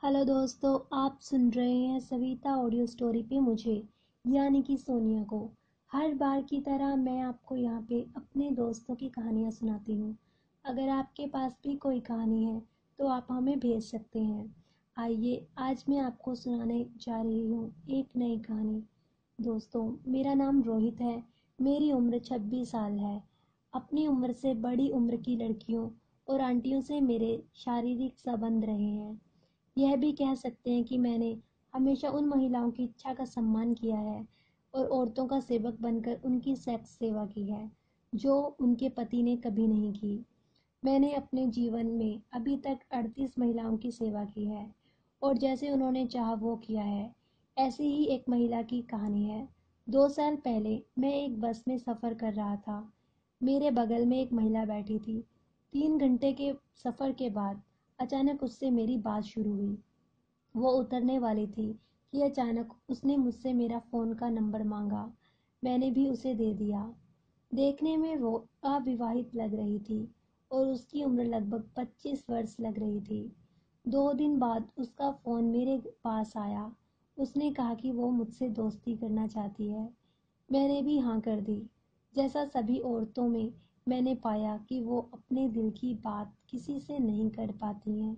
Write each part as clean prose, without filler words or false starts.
Hello दोस्तों, आप सुन रहे हैं सविता ऑडियो स्टोरी पे मुझे यानी कि सोनिया को। हर बार की तरह मैं आपको यहाँ पे अपने दोस्तों की कहानियाँ सुनाती हूँ। अगर आपके पास भी कोई कहानी है तो आप हमें भेज सकते हैं। आइए आज मैं आपको सुनाने जा रही हूँ एक नई कहानी। दोस्तों, मेरा नाम रोहित है। मेरी उम्र 26 साल है। अपनी उम्र से बड़ी उम्र की लड़कियों और आंटियों से मेरे शारीरिक संबंध रहे हैं। यह भी कह सकते हैं कि मैंने हमेशा उन महिलाओं की इच्छा का सम्मान किया है और औरतों का सेवक बनकर उनकी सेक्स सेवा की है, जो उनके पति ने कभी नहीं की। मैंने अपने जीवन में अभी तक 38 महिलाओं की सेवा की है और जैसे उन्होंने चाहा वो किया है। ऐसी ही एक महिला की कहानी है। 2 साल पहले मैं एक बस में सफ़र कर रहा था। मेरे बगल में एक महिला बैठी थी। 3 घंटे के सफ़र के बाद अचानक उससे मेरी बात शुरू हुई। वो उतरने वाली थी कि अचानक उसने मुझसे मेरा फ़ोन का नंबर मांगा। मैंने भी उसे दे दिया। देखने में वो अविवाहित लग रही थी और उसकी उम्र लगभग 25 वर्ष लग रही थी। 2 दिन बाद उसका फ़ोन मेरे पास आया। उसने कहा कि वो मुझसे दोस्ती करना चाहती है। मैंने भी हाँ कर दी। जैसा सभी औरतों में मैंने पाया कि वो अपने दिल की बात किसी से नहीं कर पाती हैं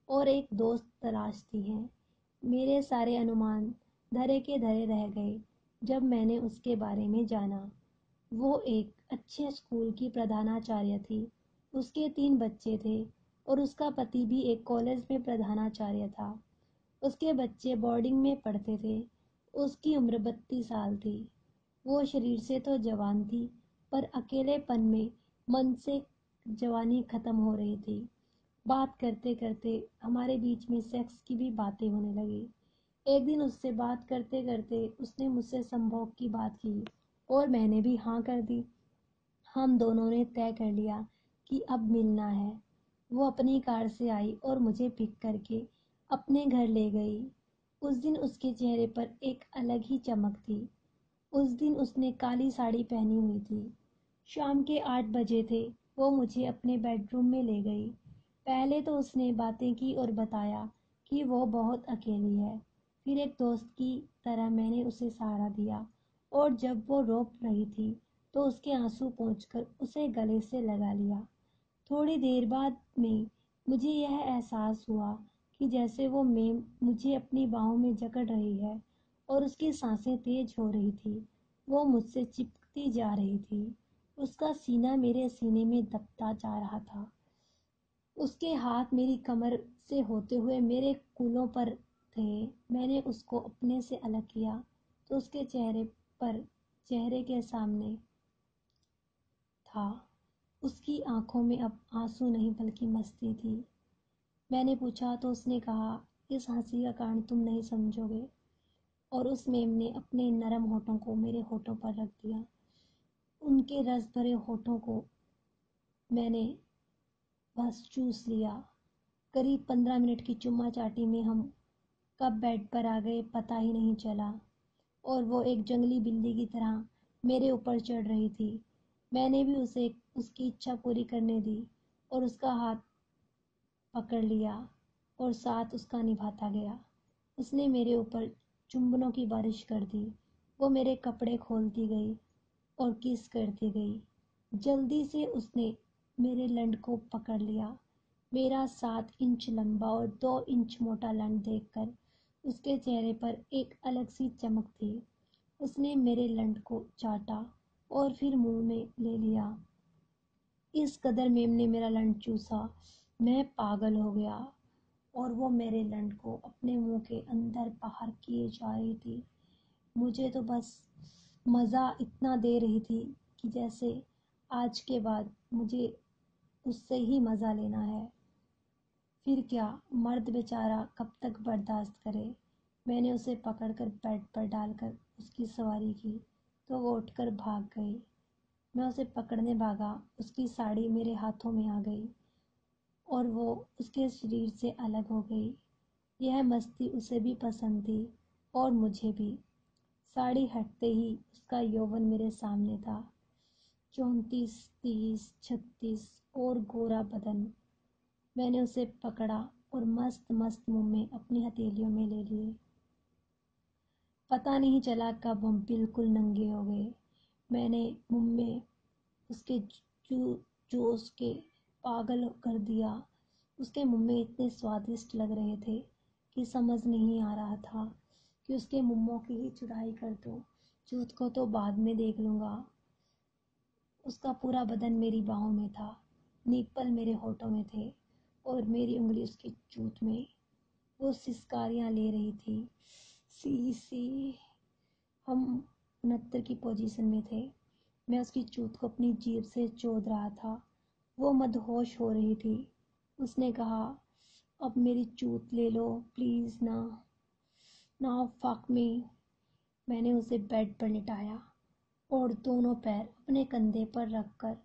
और एक दोस्त तलाशती हैं। मेरे सारे अनुमान धरे के धरे रह गए जब मैंने उसके बारे में जाना। वो एक अच्छे स्कूल की प्रधानाचार्य थी। उसके 3 बच्चे थे और उसका पति भी एक कॉलेज में प्रधानाचार्य था। उसके बच्चे बोर्डिंग में पढ़ते थे। उसकी उम्र 32 साल थी। वो शरीर से तो जवान थी, पर अकेलेपन में मन से जवानी खत्म हो रही थी। बात करते करते हमारे बीच में सेक्स की भी बातें होने लगी। एक दिन उससे बात करते करते उसने मुझसे संभोग की बात की और मैंने भी हाँ कर दी। हम दोनों ने तय कर लिया कि अब मिलना है। वो अपनी कार से आई और मुझे पिक करके अपने घर ले गई। उस दिन उसके चेहरे पर एक अलग ही चमक थी। उस दिन उसने काली साड़ी पहनी हुई थी। शाम के 8 बजे थे। वो मुझे अपने बेडरूम में ले गई। पहले तो उसने बातें की और बताया कि वो बहुत अकेली है। फिर एक दोस्त की तरह मैंने उसे सहारा दिया और जब वो रो रही थी तो उसके आंसू पोंछकर उसे गले से लगा लिया। थोड़ी देर बाद में मुझे यह एहसास हुआ कि जैसे वो मेम मुझे अपनी बाहों में जकड़ रही है और उसकी सांसें तेज हो रही थी। वो मुझसे चिपकती जा रही थी। उसका सीना मेरे सीने में दबता जा रहा था। उसके हाथ मेरी कमर से होते हुए मेरे कूल्हों पर थे। मैंने उसको अपने से अलग किया तो उसके चेहरे के सामने था। उसकी आंखों में अब आंसू नहीं बल्कि मस्ती थी। मैंने पूछा तो उसने कहा, इस हंसी का कारण तुम नहीं समझोगे। और उस मेम ने अपने नरम होठों को मेरे होठों पर रख दिया। उनके रस भरे होठों को मैंने बस चूस लिया। करीब 15 मिनट की चुम्मा चाटी में हम कब बेड पर आ गए पता ही नहीं चला और वो एक जंगली बिल्ली की तरह मेरे ऊपर चढ़ रही थी। मैंने भी उसे उसकी इच्छा पूरी करने दी और उसका हाथ पकड़ लिया और साथ उसका निभाता गया। उसने मेरे ऊपर चुंबनों की बारिश कर दी। वो मेरे कपड़े खोलती गई और किस करती गई। जल्दी से उसने मेरे लंड को पकड़ लिया। मेरा 7 इंच लंबा और 2 इंच मोटा लंड देखकर उसके चेहरे पर एक अलग सी चमक थी। उसने मेरे लंड को चाटा और फिर मुंह में ले लिया। इस कदर मेम ने मेरा लंड चूसा, मैं पागल हो गया और वो मेरे लंड को अपने मुंह के अंदर बाहर किए जा रही थी। मुझे तो बस मज़ा इतना दे रही थी कि जैसे आज के बाद मुझे उससे ही मज़ा लेना है। फिर क्या, मर्द बेचारा कब तक बर्दाश्त करे। मैंने उसे पकड़कर बेड पर डालकर उसकी सवारी की तो वो उठकर भाग गई। मैं उसे पकड़ने भागा, उसकी साड़ी मेरे हाथों में आ गई और वो उसके शरीर से अलग हो गई। यह मस्ती उसे भी पसंद थी और मुझे भी। साड़ी हटते ही उसका यौवन मेरे सामने था। 34, 30, 36 और गोरा बदन। मैंने उसे पकड़ा और मस्त मस्त मुंह में अपनी हथेलियों में ले लिए। पता नहीं चला कब हम बिल्कुल नंगे हो गए। मैंने मुंह में उसके जूस के पागल कर दिया। उसके मुंह में इतने स्वादिष्ट लग रहे थे कि समझ नहीं आ रहा था कि उसके मुंहों की ही चुराई कर दूं। जूत को तो बाद में देख लूंगा। उसका पूरा बदन मेरी बाहों में था, निप्पल मेरे होठों में थे और मेरी उंगली उसकी जूत में। वो सिसकारियां ले रही थी। सी सी। हम 69 की पोजीशन में थे। मैं उसकी चूत को अपनी जीभ से चोद रहा था। वो मदहोश हो रही थी। उसने कहा, अब मेरी चूत ले लो प्लीज ना। Now fuck me. मैंने उसे बेड पर लिटाया और दोनों पैर अपने कंधे पर रखकर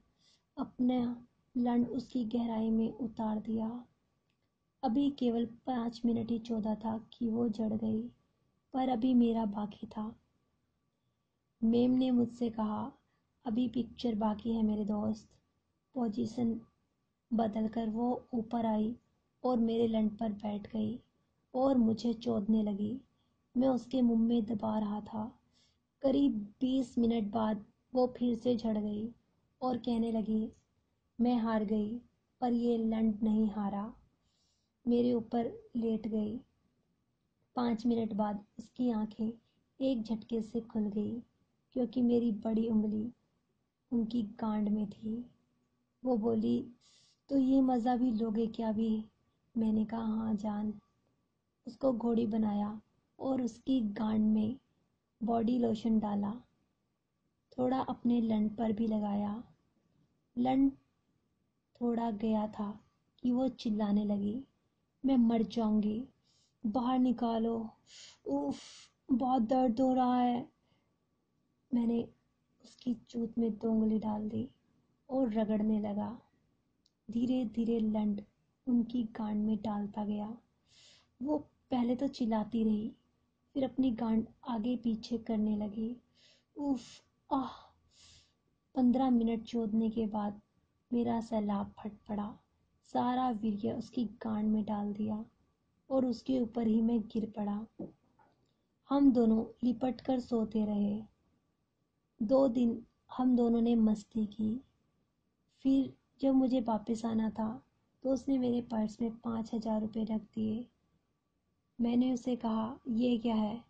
अपना लंड उसकी गहराई में उतार दिया। अभी केवल 5 मिनट ही चौधा था कि वो जड़ गई, पर अभी मेरा बाकी था। मेम ने मुझसे कहा, अभी पिक्चर बाकी है मेरे दोस्त। पोजीशन बदलकर वो ऊपर आई और मेरे लंड पर बैठ गई और मुझे चोदने लगी। मैं उसके मुंह में दबा रहा था। करीब 20 मिनट बाद वो फिर से झड़ गई और कहने लगी, मैं हार गई, पर ये लंड नहीं हारा। मेरे ऊपर लेट गई। 5 मिनट बाद उसकी आंखें एक झटके से खुल गई क्योंकि मेरी बड़ी उंगली उनकी गांड में थी। वो बोली, तो ये मज़ा भी लोगे क्या भी? मैंने कहा, हाँ जान। उसको घोड़ी बनाया और उसकी गांड में बॉडी लोशन डाला। थोड़ा अपने लंड पर भी लगाया। लंड थोड़ा गया था कि वो चिल्लाने लगी, मैं मर जाऊंगी, बाहर निकालो, उफ, बहुत दर्द हो रहा है। मैंने उसकी चूत में 2 उंगली डाल दी और रगड़ने लगा। धीरे धीरे लंड उनकी गांड में डालता गया। वो पहले तो चिल्लाती रही, फिर अपनी गांड आगे पीछे करने लगी। उफ, आह। 15 मिनट चोदने के बाद मेरा सैलाब फट पड़ा। सारा वीर्य उसकी गांड में डाल दिया और उसके ऊपर ही मैं गिर पड़ा। हम दोनों लिपट कर सोते रहे। 2 दिन हम दोनों ने मस्ती की। फिर जब मुझे वापस आना था तो उसने मेरे पर्स में 5,000 रुपये रख दिए। मैंने उसे कहा, ये क्या है?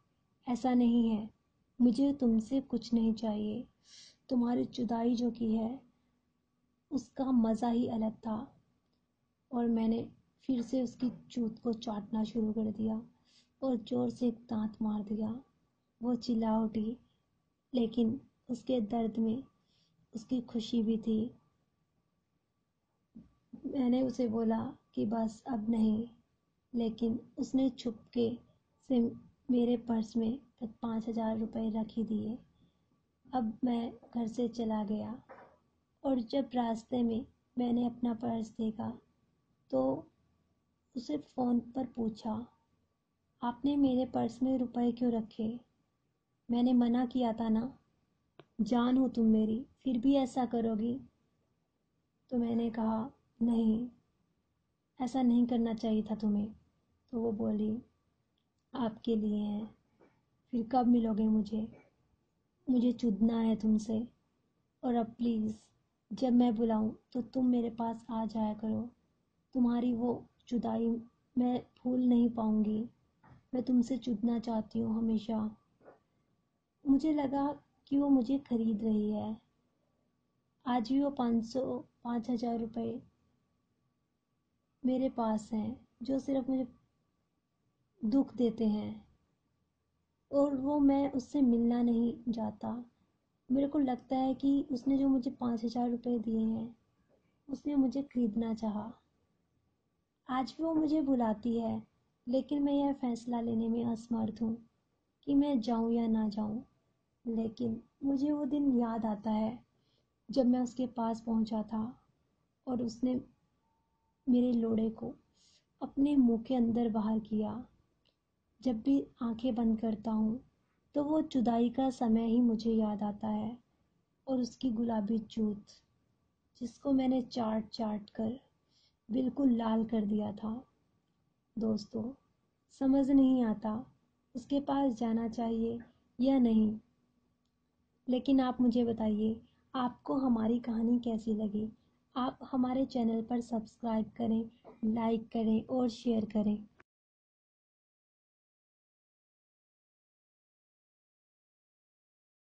ऐसा नहीं है, मुझे तुमसे कुछ नहीं चाहिए। तुम्हारी जुदाई जो की है उसका मज़ा ही अलग था। और मैंने फिर से उसकी चूत को चाटना शुरू कर दिया और ज़ोर से एक दांत मार दिया। वो चिल्ला उठी, लेकिन उसके दर्द में उसकी खुशी भी थी। मैंने उसे बोला कि बस अब नहीं, लेकिन उसने छुपके से मेरे पर्स में 5,000 रुपये रख ही दिए। अब मैं घर से चला गया और जब रास्ते में मैंने अपना पर्स देखा तो उसे फ़ोन पर पूछा, आपने मेरे पर्स में रुपए क्यों रखे? मैंने मना किया था ना, जान हो तुम मेरी, फिर भी ऐसा करोगी? तो मैंने कहा, नहीं, ऐसा नहीं करना चाहिए था तुम्हें। तो वो बोली, आपके लिए हैं, फिर कब मिलोगे मुझे? मुझे चुदना है तुमसे। और अब प्लीज़ जब मैं बुलाऊं तो तुम मेरे पास आ जाया करो। तुम्हारी वो जुदाई मैं भूल नहीं पाऊंगी। मैं तुमसे चुदना चाहती हूँ हमेशा। मुझे लगा कि वो मुझे खरीद रही है। आज भी वो 5,000 रुपये मेरे पास हैं जो सिर्फ मुझे दुख देते हैं, और वो मैं उससे मिलना नहीं चाहता। मेरे को लगता है कि उसने जो मुझे 5,000 रुपये दिए हैं उसने मुझे खरीदना चाहा। आज भी वो मुझे बुलाती है, लेकिन मैं यह फैसला लेने में असमर्थ हूँ कि मैं जाऊँ या ना जाऊँ। लेकिन मुझे वो दिन याद आता है जब मैं उसके पास पहुँचा था और उसने मेरे लोड़े को अपने मुंह के अंदर बाहर किया। जब भी आंखें बंद करता हूँ तो वो जुदाई का समय ही मुझे याद आता है और उसकी गुलाबी जूत जिसको मैंने चाट चाट कर बिल्कुल लाल कर दिया था। दोस्तों, समझ नहीं आता उसके पास जाना चाहिए या नहीं। लेकिन आप मुझे बताइए, आपको हमारी कहानी कैसी लगी? आप हमारे चैनल पर सब्सक्राइब करें, लाइक करें और शेयर करें।